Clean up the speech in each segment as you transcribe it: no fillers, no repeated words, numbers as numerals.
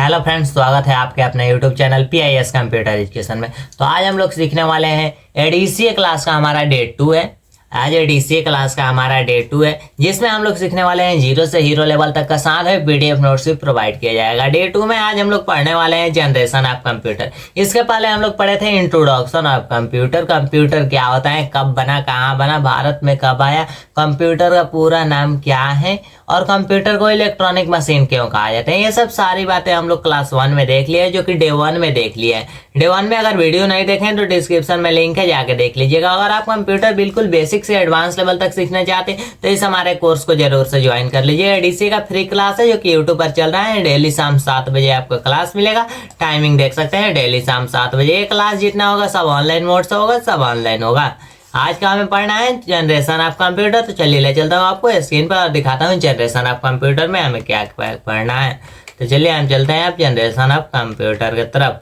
Hello friends, स्वागत है आपके अपने YouTube channel PIS computer education में। तो आज हम लोग सीखने वाले हैं ADCA क्लास का हमारा डे 2 है। आज ADCA क्लास का हमारा डे 2 है, जिसमें हम लोग सीखने वाले हैं 0 से हीरो लेवल तक का साथ है PDF नोट्स भी प्रोवाइड किया जाएगा। डे 2 में आज हम लोग पढ़ने वाले हैं जनरेशन ऑफ कंप्यूटर। इसके पहले हम लोग पढ़े थे इंट्रोडक्शन ऑफ कंप्यूटर। कंप्यूटर क्या होता है, कब बना, कहाँ बना, भारत में कब आया, कंप्यूटर का पूरा नाम क्या है और कंप्यूटर को इलेक्ट्रॉनिक मशीन क्यों कहा जाता है। ये सब सारी बातें हम लोग क्लास 1 में देख लिए, जो कि डे 1 में देख लिया है। डे 1 में अगर वीडियो नहीं देखें तो डिस्क्रिप्शन में लिंक है, जाके देख लीजिएगा। अगर आप कंप्यूटर बिल्कुल बेसिक से एडवांस लेवल तक सीखना चाहते हैं तो इस हमारे कोर्स को जरूर से ज्वाइन कर लीजिए। ADCA का फ्री क्लास है जो कि यूट्यूब पर चल रहा है। डेली शाम 7 बजे आपको क्लास मिलेगा। टाइमिंग देख सकते हैं, डेली शाम 7 बजे। ये क्लास जितना होगा सब ऑनलाइन मोड से होगा, सब ऑनलाइन होगा। आज का हमें पढ़ना है जनरेशन ऑफ कंप्यूटर। तो चलिए ले चलता हूँ आपको स्क्रीन पर और दिखाता हूँ जनरेशन ऑफ कंप्यूटर में हमें क्या पढ़ना है। तो चलिए हम चलते हैं आप जनरेशन ऑफ कंप्यूटर की तरफ।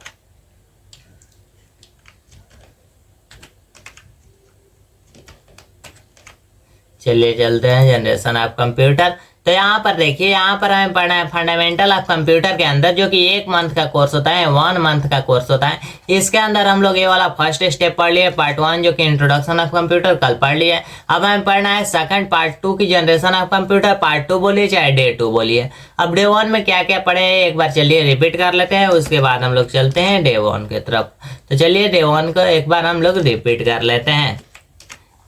चलिए चलते हैं जनरेशन ऑफ कंप्यूटर। तो यहाँ पर देखिए, यहाँ पर हमें पढ़ना है फंडामेंटल ऑफ कंप्यूटर के अंदर, जो कि 1 मंथ का कोर्स होता है, 1 मंथ का कोर्स होता है। इसके अंदर हम लोग ये वाला फर्स्ट स्टेप पढ़ लिए, पार्ट 1 जो कि इंट्रोडक्शन ऑफ कंप्यूटर, कल पढ़ लिया। अब हमें पढ़ना है सेकंड पार्ट 2 की जनरेशन ऑफ कंप्यूटर। पार्ट 2 बोलिए चाहे डे 2 बोलिए। अब डे 1 में क्या क्या पढ़े एक बार चलिए रिपीट कर लेते हैं, उसके बाद हम लोग चलते हैं डे 1 की तरफ। तो चलिए डे 1 को एक बार हम लोग रिपीट कर लेते हैं।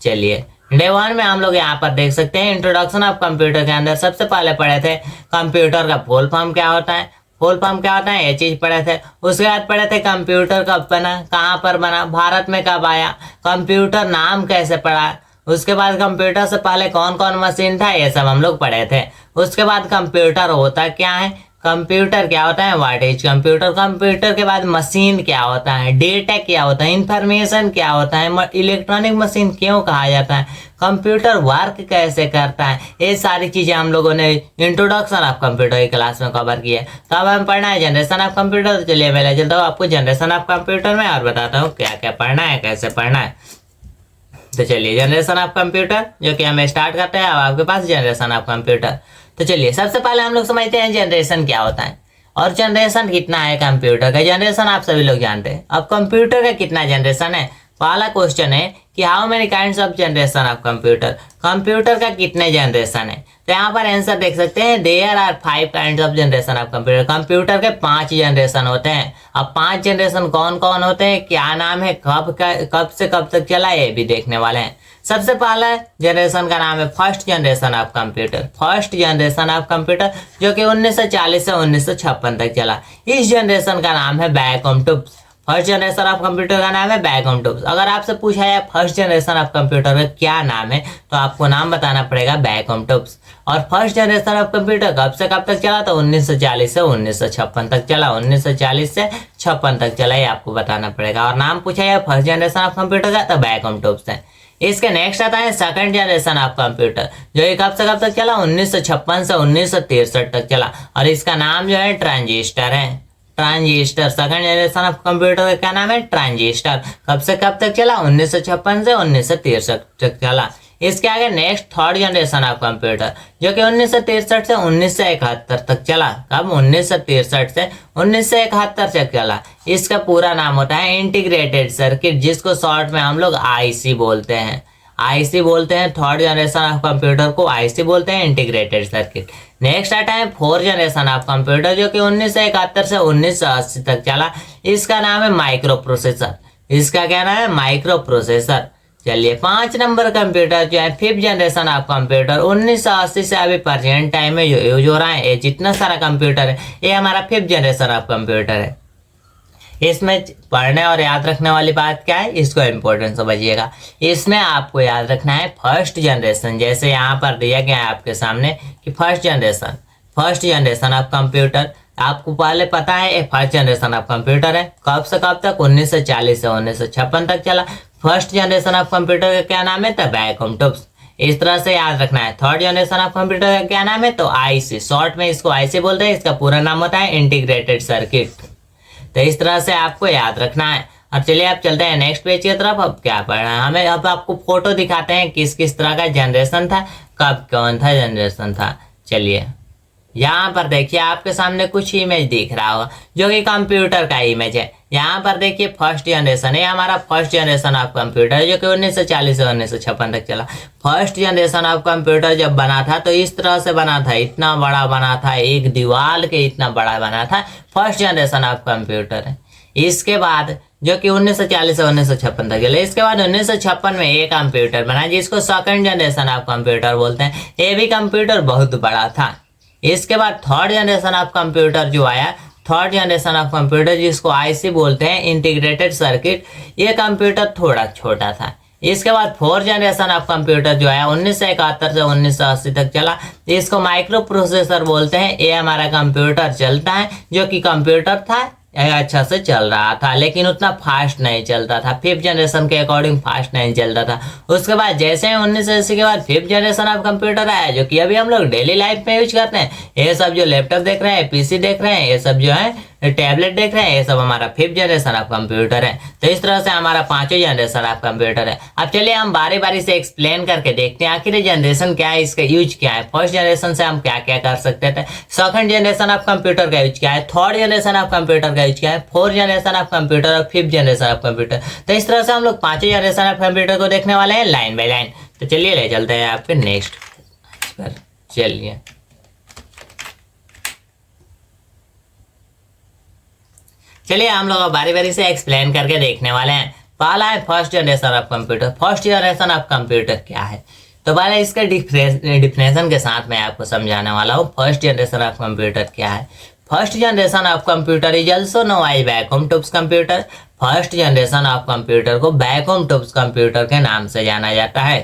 चलिए डे 1 में हम लोग यहाँ पर देख सकते हैं इंट्रोडक्शन ऑफ कंप्यूटर के अंदर सबसे पहले पढ़े थे कंप्यूटर का फुल फॉर्म क्या होता है। फुल फॉर्म क्या होता है ये चीज पढ़े थे। उसके बाद पढ़े थे कंप्यूटर कब बना, कहाँ पर बना, भारत में कब आया, कंप्यूटर नाम कैसे पड़ा। उसके बाद कंप्यूटर से पहले कौन कौन मशीन था, ये सब हम लोग पढ़े थे। उसके बाद कंप्यूटर होता क्या है, कंप्यूटर क्या होता है, व्हाट इज कंप्यूटर। कंप्यूटर के बाद मशीन क्या होता है, डेटा क्या होता है, इंफॉर्मेशन क्या होता है, इलेक्ट्रॉनिक मशीन क्यों कहा जाता है, कंप्यूटर वर्क कैसे करता है। ये सारी चीजें हम लोगों ने इंट्रोडक्शन ऑफ कंप्यूटर की क्लास में कवर किया है। तो अब हम पढ़ना है जनरेशन ऑफ कंप्यूटर। तो चलिए मैं ले चलता हूँ आपको जनरेशन ऑफ कंप्यूटर में और बताता हूँ क्या क्या पढ़ना है, कैसे पढ़ना है। तो चलिए जनरेशन ऑफ कंप्यूटर जो कि हमें स्टार्ट करते हैं। अब आपके पास जनरेशन ऑफ कंप्यूटर। तो चलिए सबसे पहले हम लोग समझते हैं जनरेशन क्या होता है और जनरेशन कितना है कंप्यूटर का। जनरेशन आप सभी लोग जानते हैं। अब कंप्यूटर का कितना जनरेशन है, पहला क्वेश्चन है कि how many kinds of generation of computer. Computer का कितने जनरेशन है। तो यहाँ पर आंसर देख सकते हैं, there are 5 kinds of generation of computer. Computer के 5 जनरेशन होते हैं। अब 5 जनरेशन कौन कौन होते हैं, क्या नाम है, कब से कब तक चला, ये भी देखने वाले हैं। सबसे पहला जनरेशन का नाम है first generation of computer. First generation of computer जो कि 1940 से 1956 तक चला। इस जनरेशन का नाम है vacuum tubes. First generation of computer का नाम है वैक्यूम ट्यूब्स। अगर आपसे पूछा जाए फर्स्ट जनरेशन ऑफ कंप्यूटर का क्या नाम है तो आपको नाम बताना पड़ेगा वैक्यूम ट्यूब्स। और फर्स्ट जनरेशन ऑफ कंप्यूटर कब से कब तक चला, तो 1940 से 1956 तक चला। 1940 से 56 तक चला, ये आपको बताना पड़ेगा। और नाम पूछा जाए फर्स्ट जनरेशन ऑफ कंप्यूटर का तो वैक्यूम ट्यूब्स है। इसके नेक्स्ट आता है सेकंड जनरेशन ऑफ कंप्यूटर, जो ये कब से कब तक चला, 1956 से 1963 तक चला। और इसका नाम जो है ट्रांजिस्टर है। Transistor second generation of computer का क्या नाम है, ट्रांजिस्टर। कब से कब तक चला, 1956 से 1963 तक चला। इसके आगे next third generation of computer जो कि 1963 से 1971 तक चला। कब, 1963 से 1971 तक चला। इसका पूरा नाम होता है इंटीग्रेटेड सर्किट, जिसको शॉर्ट में हम लोग IC बोलते हैं। IC बोलते हैं, थर्ड जनरेशन ऑफ कंप्यूटर को IC बोलते हैं, इंटीग्रेटेड सर्किट। नेक्स्ट आता है फोर्थ जनरेशन ऑफ कंप्यूटर जो कि 1971 से 1980 तक चला। इसका नाम है माइक्रो प्रोसेसर। इसका क्या नाम है, माइक्रो प्रोसेसर। चलिए 5 नंबर कंप्यूटर जो है फिफ्थ जनरेशन ऑफ कंप्यूटर, 1980 से अभी प्रेजेंट टाइम में यूज हो रहा है। ये जितना सारा कंप्यूटर है ये हमारा फिफ्थ जनरेशन ऑफ कंप्यूटर है। इसमें पढ़ने और याद रखने वाली बात क्या है, इसको इम्पोर्टेंट समझिएगा। इसमें आपको याद रखना है फर्स्ट जनरेशन, जैसे यहाँ पर दिया गया है आपके सामने कि फर्स्ट जनरेशन ऑफ कंप्यूटर। आपको पहले पता है ये फर्स्ट जनरेशन ऑफ कंप्यूटर है। कब से कब तक, 1940 से 1956 तक चला। फर्स्ट जनरेशन ऑफ कंप्यूटर का क्या नाम है, तो वैक्यूम ट्यूब्स। इस तरह से याद रखना है। थर्ड जनरेशन ऑफ कंप्यूटर का क्या नाम है, तो IC, शॉर्ट में इसको IC बोलते हैं। इसका पूरा नाम होता है इंटीग्रेटेड सर्किट। तो इस तरह से आपको याद रखना है। अब चलिए आप चलते हैं नेक्स्ट पेज की तरफ। अब क्या पढ़ना है हमें, अब आपको फोटो दिखाते हैं किस किस तरह का जनरेशन था, कब कौन था जनरेशन था। चलिए यहाँ पर देखिए आपके सामने कुछ इमेज दिख रहा होगा जो कि कंप्यूटर का इमेज है। यहाँ पर देखिए फर्स्ट जनरेशन है, हमारा फर्स्ट जनरेशन ऑफ कंप्यूटर जो कि 1940 से 1956 तक चला। फर्स्ट जनरेशन ऑफ कंप्यूटर जब बना था तो इस तरह से बना था, इतना बड़ा बना था, एक दीवार के इतना बड़ा बना था। फर्स्ट जनरेशन ऑफ कंप्यूटर है। इसके बाद जो कि 1940 से 1956 तक चले। इसके बाद 1956 में एक कंप्यूटर बना जिसको सेकंड जनरेशन ऑफ कंप्यूटर बोलते हैं। ये भी कंप्यूटर बहुत बड़ा था। इसके बाद थर्ड जनरेशन ऑफ कंप्यूटर जो आया, थर्ड जनरेशन ऑफ कंप्यूटर जिसको आईसी बोलते हैं, इंटीग्रेटेड सर्किट, ये कंप्यूटर थोड़ा छोटा था। इसके बाद फोर्थ जनरेशन ऑफ कंप्यूटर जो आया 1971 से 1980 तक चला, इसको माइक्रो प्रोसेसर बोलते हैं। ये हमारा कंप्यूटर चलता है जो कि कंप्यूटर था, अच्छा से चल रहा था लेकिन उतना फास्ट नहीं चलता था, फिफ्थ जनरेशन के अकॉर्डिंग फास्ट नहीं चलता था। उसके बाद जैसे 1980 के बाद फिफ्थ जनरेशन ऑफ कंप्यूटर आया जो कि अभी हम लोग डेली लाइफ में यूज करते हैं। ये सब जो लैपटॉप देख रहे हैं, पीसी देख रहे हैं, ये सब जो है टैबलेट देख रहे हैं, ये सब हमारा फिफ्थ जनरेशन ऑफ कंप्यूटर है। तो इस तरह से हमारा पांचों जनरेशन ऑफ कंप्यूटर है। अब चलिए हम बारी बारी से एक्सप्लेन करके देखते हैं आखिर जनरेशन क्या है, इसका यूज क्या है। फर्स्ट जनरेशन से हम क्या क्या कर सकते थे, सेकंड जनरेशन ऑफ कंप्यूटर का यूज क्या है, थर्ड जनरेशन ऑफ कंप्यूटर का यूज क्या है, फोर्थ जनरेशन ऑफ कंप्यूटर और फिफ्थ जनरेशन ऑफ कंप्यूटर। तो इस तरह से हम लोग पांचों जनरेशन ऑफ कंप्यूटर को देखने वाले हैं लाइन बाय लाइन। तो चलिए ले चलते हैं आपके नेक्स्ट पर। चलिए चलिए हम लोग बारी बारी से एक्सप्लेन करके देखने वाले हैं। पहला है first generation of computer. First generation of computer क्या है, तो पहले इसके डिफिनेशन के साथ मैं आपको समझाने वाला हूँ फर्स्ट जनरेशन ऑफ कंप्यूटर क्या है। First generation of computer is also known as vacuum tubes computer. First generation of computer को वैक्यूम ट्यूब्स कंप्यूटर के नाम से जाना जाता है।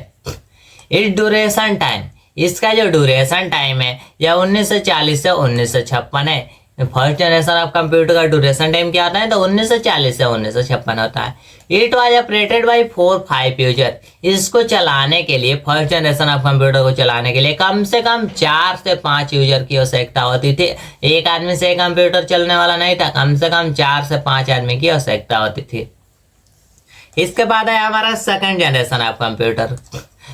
इस ड्यूरेशन टाइम, इसका जो ड्यूरेशन टाइम है यह 1940 से 1956 है। फर्स्ट जनरेशन ऑफ कंप्यूटर का ड्यूरेशन टाइम क्या होता है, तो 1940 से 1956 होता है। It was operated by 4-5 user. इसको चलाने के लिए, फर्स्ट जनरेशन ऑफ कंप्यूटर को चलाने के लिए कम से कम 4 से 5 यूजर की आवश्यकता होती थी। एक आदमी से एक कंप्यूटर चलने वाला नहीं था, कम से कम 4 से 5 आदमी की आवश्यकता होती थी। इसके बाद है हमारा second generation of computer.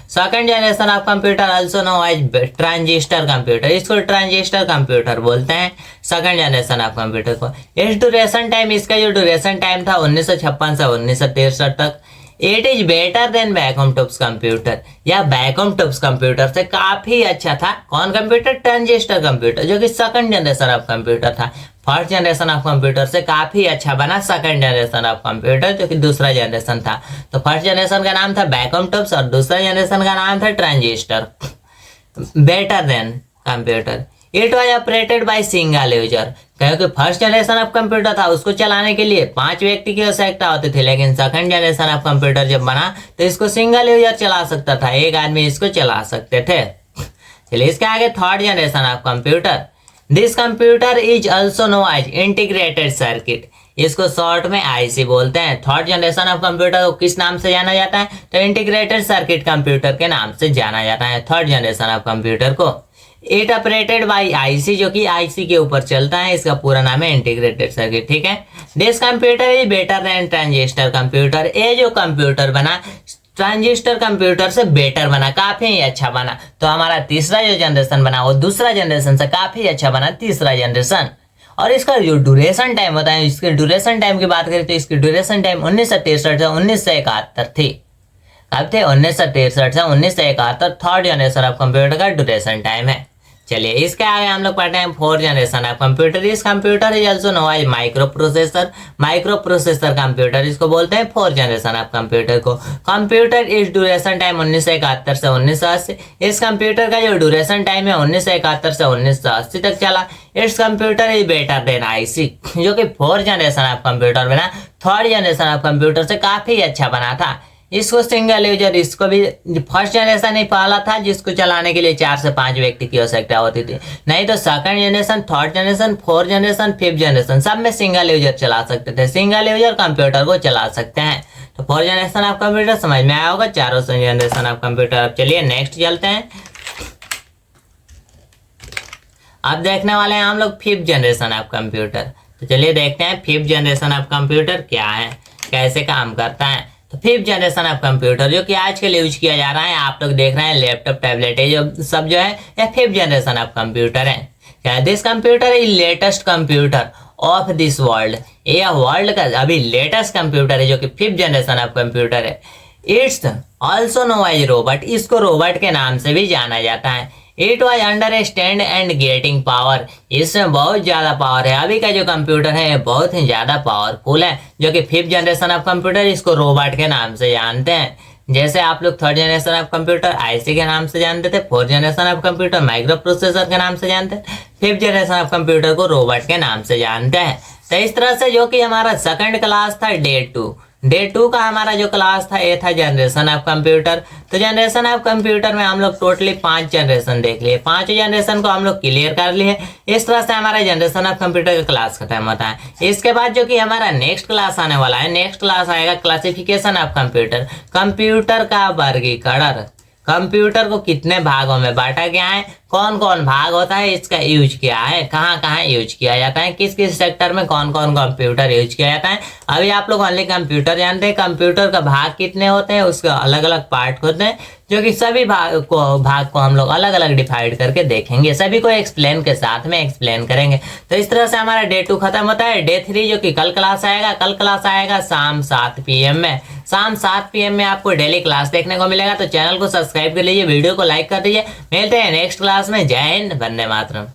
Second generation of computer also known as transistor computer. इसको ट्रांजिस्टर कंप्यूटर बोलते हैं, सेकंड जनरेशन ऑफ कंप्यूटर को। इस ड्यूरेशन टाइम, इसका जो ड्यूरेशन टाइम था 1956 से 1963 तक। It is better than vacuum tubes computer. या वैक्यूम ट्यूब्स कंप्यूटर से काफी अच्छा था। कौन कंप्यूटर, ट्रांजिस्टर कंप्यूटर, जो कि सेकंड जनरेशन ऑफ कंप्यूटर था। फर्स्ट जनरेशन ऑफ कंप्यूटर से काफी अच्छा बना सेकंड जनरेशन ऑफ कंप्यूटर जो कि दूसरा जनरेशन था। तो फर्स्ट जनरेशन का नाम था वैक्यूम ट्यूब्स और दूसरा जनरेशन का नाम था transistor. Better than computer. It was operated by single user. क्योंकि फर्स्ट जनरेशन ऑफ कंप्यूटर था, उसको चलाने के लिए 5 व्यक्ति की आवश्यकता होती थी, लेकिन सेकंड जनरेशन ऑफ कंप्यूटर जब बना तो इसको सिंगल यूजर चला सकता था, एक आदमी इसको चला सकते थे। चलिए इसके आगे third generation of computer. This computer is also known as integrated circuit. इसको शॉर्ट में आईसी बोलते हैं। थर्ड जनरेशन ऑफ कंप्यूटर को किस नाम से जाना जाता है, तो इंटीग्रेटेड सर्किट कंप्यूटर के नाम से जाना जाता है थर्ड जनरेशन ऑफ कंप्यूटर को। इट ऑपरेटेड बाय आईसी, जो कि आईसी के ऊपर चलता है, इसका पूरा नाम है इंटीग्रेटेड सर्किट, ठीक है। This computer is better than transistor computer. ये जो कंप्यूटर बना ट्रांजिस्टर कंप्यूटर से बेटर बना, काफी ही अच्छा बना। तो हमारा तीसरा जो जनरेशन बना वो दूसरा जनरेशन से काफी अच्छा बना, तीसरा जनरेशन। और इसका जो ड्यूरेशन टाइम होता है, इसके ड्यूरेशन टाइम की बात करें तो इसकी ड्यूरेशन टाइम 1963 से 1971 थी। कब थे, 1963 से 1971 थर्ड जनरेशन ऑफ कंप्यूटर का ड्यूरेशन टाइम है। चलिए इसके आगे हम लोग पढ़ते हैं फोर्थ जनरेशन ऑफ कंप्यूटर। इस computer is also known as microprocessor. Microprocessor computer इसको बोलते हैं फोर्थ जनरेशन ऑफ कंप्यूटर को। कंप्यूटर इस ड्यूरेशन टाइम 1971 से 1980। इस कंप्यूटर का जो ड्यूरेशन टाइम है 1971 से 1980 तक चला। It's computer is better than IC, जो कि फोर्थ जनरेशन ऑफ कंप्यूटर बना, थर्ड जनरेशन ऑफ कंप्यूटर से काफी अच्छा बना था। इसको सिंगल यूजर, इसको भी फर्स्ट जनरेशन ही पहला था जिसको चलाने के लिए 4 से 5 व्यक्ति की आवश्यकता होती थी। नहीं तो second generation, third generation, fourth generation, fifth generation सब में सिंगल यूजर चला सकते थे। सिंगल यूजर कंप्यूटर को चला सकते हैं। तो फोर्थ जनरेशन ऑफ कंप्यूटर समझ में आया होगा, चारों जनरेशन ऑफ कंप्यूटर। अब चलिए नेक्स्ट चलते हैं। अब देखने वाले हैं हम लोग फिफ्थ जनरेशन ऑफ कंप्यूटर। तो चलिए देखते हैं फिफ्थ जनरेशन ऑफ कंप्यूटर क्या है, कैसे काम करता है। तो फिफ्थ जनरेशन ऑफ कंप्यूटर जो कि आजकल यूज किया जा रहा है, आप लोग देख रहे हैं लैपटॉप, टैबलेट, ये जो सब जो है ये फिफ्थ जनरेशन ऑफ कंप्यूटर है। क्या this computer is latest computer of this world, ये वर्ल्ड का अभी लेटेस्ट कंप्यूटर है जो कि 5th जनरेशन ऑफ कंप्यूटर है। It's also known as robot, इसको रोबोट के नाम से भी जाना जाता है। It was understand and getting power, इसमें बहुत ज़्यादा पावर है। अभी का जो कंप्यूटर है बहुत ही ज़्यादा पावरफुल है, जो कि 5th जनरेशन ऑफ कंप्यूटर, इसको रोबोट के नाम से जानते हैं। जैसे आप लोग 3rd generation of computer IC के नाम से जानते थे, 4th generation of computer micro processor के नाम से जानते हैं, 5th जनरेशन ऑफ कंप्यूटर को रोबोट के नाम से जानते हैं। तो इस तरह से जो कि हमारा सेकंड क्लास था डे 2 का हमारा जो क्लास था ये था जनरेशन ऑफ कंप्यूटर। तो जनरेशन ऑफ कंप्यूटर में हम लोग टोटली 5 जनरेशन देख लिए, 5 जनरेशन को हम लोग क्लियर कर लिए। इस तरह से हमारा जनरेशन ऑफ कंप्यूटर का क्लास खत्म होता है। इसके बाद जो कि हमारा नेक्स्ट क्लास आने वाला है, नेक्स्ट क्लास आएगा क्लासिफिकेशन ऑफ कंप्यूटर, कंप्यूटर का वर्गीकरण। कंप्यूटर को कितने भागों में बांटा गया है, कौन कौन भाग होता है, इसका यूज किया है, कहाँ कहाँ यूज किया जाता है, किस किस सेक्टर में कौन कौन कंप्यूटर यूज किया जाता है। अभी आप लोग ओनली कंप्यूटर जानते हैं, कंप्यूटर का भाग कितने होते हैं, उसके अलग अलग पार्ट होते हैं, जो कि सभी भाग को हम लोग अलग अलग डिवाइड करके देखेंगे, सभी को एक्सप्लेन के साथ में एक्सप्लेन करेंगे। तो इस तरह से हमारा डे 2 खत्म होता है। डे 3 जो कि कल क्लास आएगा शाम 7 PM में। शाम 7 PM में आपको डेली क्लास देखने को मिलेगा। तो चैनल को सब्सक्राइब कर लीजिए, वीडियो को लाइक कर दीजिए। मिलते हैं नेक्स्ट क्लास में। जय हिंद, वंदे मातरम।